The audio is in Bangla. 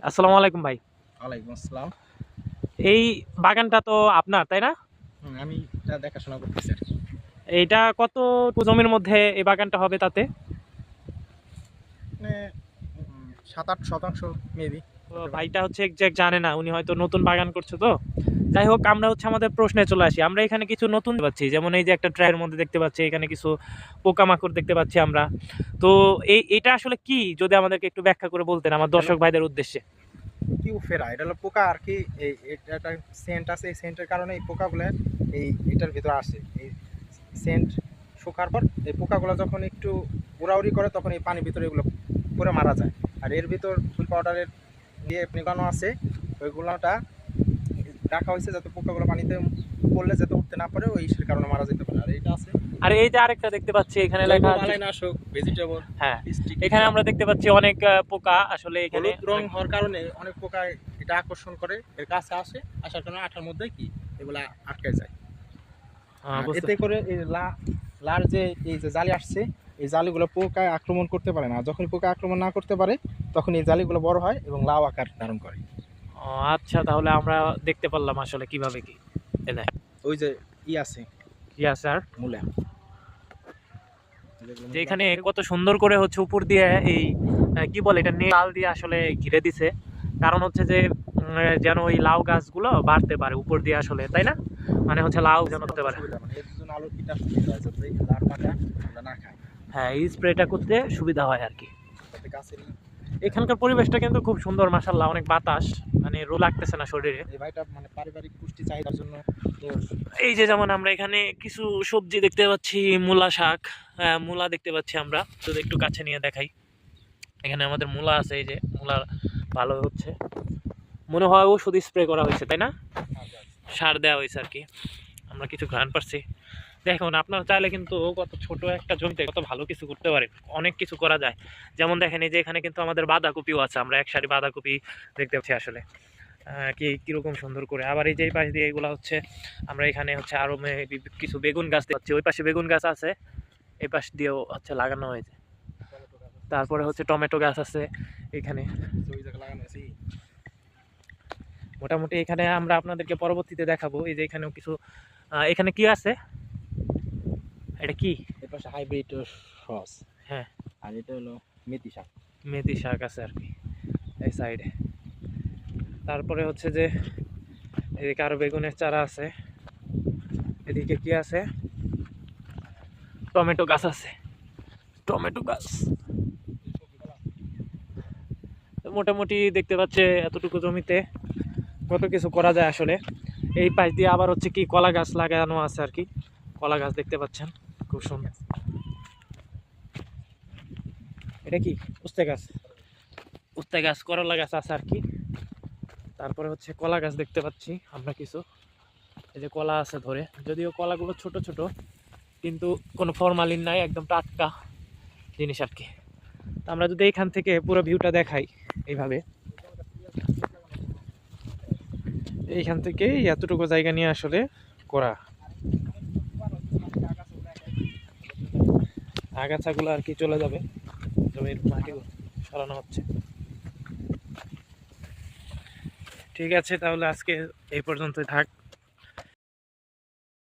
আসসালামু আলাইকুম ভাই। ওয়ালাইকুম আসসালাম। এই বাগানটা তো আপনার, তাই না? আমি এটা দেখাশোনা করতেছি আরকি। এইটা কতটুকু জমির মধ্যে এই বাগানটা হবে তাতে? মানে ৭-৮% মেবি। তো ভাইটা হচ্ছে এক্সাক্ট জানে না, উনি হয়তো নতুন বাগান করছে তো। যাই হোক, আমরা হচ্ছে আমাদের প্রশ্নে চলে আসি। আমরা এখানে কিছু নতুন দেখতে পাচ্ছি, যেমন এই যে একটা ট্রায়ের মধ্যে দেখতে পাচ্ছি, এখানে কিছু পোকামাকড় দেখতে পাচ্ছি আমরা। তো এটা আসলে কি, যদি আমাদেরকে একটু ব্যাখ্যা করে বলতেন আমার দর্শক ভাইদের উদ্দেশ্যে। কিউফেরা এটা হলো পোকা আর কি। এটা একটা সেন্ট আছে, এই সেন্টের কারণে এই পোকাগুলো এটার ভিতরে আসে। এই সেন্ট শুকার পর এই পোকাগুলো যখন একটু উড়াউড়ি করে তখন এই পানির ভিতরে এগুলো পুরো মারা যায়। আর এর ভিতর ফুল পাউডারের দিয়ে মেঘানো আছে, ওইগুলোটা রাখা হয়েছে যাতে পোকাগুলো পানিতে পড়লে যাতে উঠতে না পারে, ওই ইসের কারণে মারা যেতে পারে। আর এইটা আছে, আর এই যে আরেকটা দেখতে পাচ্ছি এখানে লেখা আছে মালাইনাশক ভেজিটেবল। হ্যাঁ, এখানে আমরা দেখতে পাচ্ছি অনেক পোকা। আসলে এখানে হলুদ রং হওয়ার কারণে অনেক পোকা এটা আকর্ষণ করে, এর কাছে আসে, আসার কারণে আঠার মধ্যে কি এগুলা আটকে যায়। এতে করে এই লার যে এই যে জালি আসছে, এই জালিগুলো পোকায় আক্রমণ করতে পারে না। যখন পোকা আক্রমণ না করতে পারে তখন এই জালিগুলো বড় হয় এবং লাউ আকার ধারণ করে। আচ্ছা, তাহলে আমরা দেখতে পারলাম আসলে কিভাবে কি এনে ওই যে আছে কি আছে আর মূলা, যে এখানে কত সুন্দর করে হচ্ছে উপর দিয়ে এই কি বলে এটা নেল দিয়ে আসলে ঘিরে দিছে। কারণ হচ্ছে যে যেন ওই লাউ গাছগুলো বাড়তে পারে উপর দিয়ে আসলে, তাই না? মানে হচ্ছে লাউ যেন হতে পারে। আলোর কিটা সুবিধা হয় যাতে লার পাতা না খায়। হ্যাঁ, এই স্প্রেটা করতে সুবিধা হয় আর কি। তাতে গাছের এখানকার পরিবেশটা কিন্তু খুব সুন্দর, মাশাআল্লাহ, অনেক বাতাস, মানে রোদ লাগতেছে না শরীরে। এই ভাইটা মানে পারিবারিক পুষ্টি চাহিদার জন্য। এই যে যেমন আমরা এখানে কিছু সবজি দেখতে পাচ্ছি, মূলা শাক, মূলা দেখতে পাচ্ছি আমরা। যদি একটু কাছে নিয়ে দেখাই, এখানে আমাদের মূলা আছে। এই যে মূলা ভালো হচ্ছে, মনে হয় ওষুধ স্প্রে করা হয়েছে, তাই না? সার দেওয়া হয়েছে আর কি। আমরা কিছু ঘ্রাণ পাচ্ছি। দেখুন, আপনারা চাইলে কিন্তু কত ছোট একটা জমিতে কত ভালো কিছু করতে পারেন, অনেক কিছু করা যায়। যেমন দেখেন, এই যে এখানে কিন্তু আমাদের বাঁধাকপিও আছে। আমরা এক সারি বাঁধাকপি দেখতে পাচ্ছি আসলে কি কিরকম সুন্দর করে। আবার এই যে এই পাশ দিয়ে এগুলো হচ্ছে, আমরা এখানে হচ্ছে আরো কিছু বেগুন গাছ দেখতে পাচ্ছি। ওই পাশে বেগুন গাছ আছে, এই পাশ দিয়েও হচ্ছে লাগানো হয়েছে। তারপরে হচ্ছে টমেটো গাছ আছে এখানে। মোটামুটি এখানে আমরা আপনাদেরকে পরবর্তীতে দেখাবো। এই যে এখানেও কিছু এখানে কি আছে, এটা কি? এর পাশে হাইব্রিড সস। হ্যাঁ, আর এটা হলো মেথি শাক। মেথি শাক আছে আর কি এই সাইডে। তারপরে হচ্ছে যে এদিকে আরো বেগুনের চারা আছে। এদিকে কি আছে, টমেটো গাছ আছে, টমেটো গাছ। মোটামুটি দেখতে পাচ্ছে এতটুকু জমিতে কত কিছু করা যায় আসলে। এই পাশ দিয়ে আবার হচ্ছে কি কলা গাছ লাগানো আছে আর কি। কলা গাছ দেখতে পাচ্ছেন, খুব সুন্দর। এটা কি উস্তে গাছ? উস্তে গাছ, করলা গাছ আছে আর কি। তারপরে হচ্ছে কলা গাছ দেখতে পাচ্ছি আমরা কিছু। এই যে কলা আছে ধরে, যদিও কলাগুলো ছোট ছোট, কিন্তু কোনো ফরমালিন নাই, একদম টাটকা জিনিস আর কি। আমরা যদি এখান থেকে পুরো ভিউটা দেখাই এইভাবে, এইখান থেকে এতটুকু জায়গা নিয়ে আসলে করা আগাছাগুলো আর কি চলে যাবে, জমির মাটিগুলো সরানো হচ্ছে। ঠিক আছে, তাহলে আজকে এই পর্যন্তই থাক।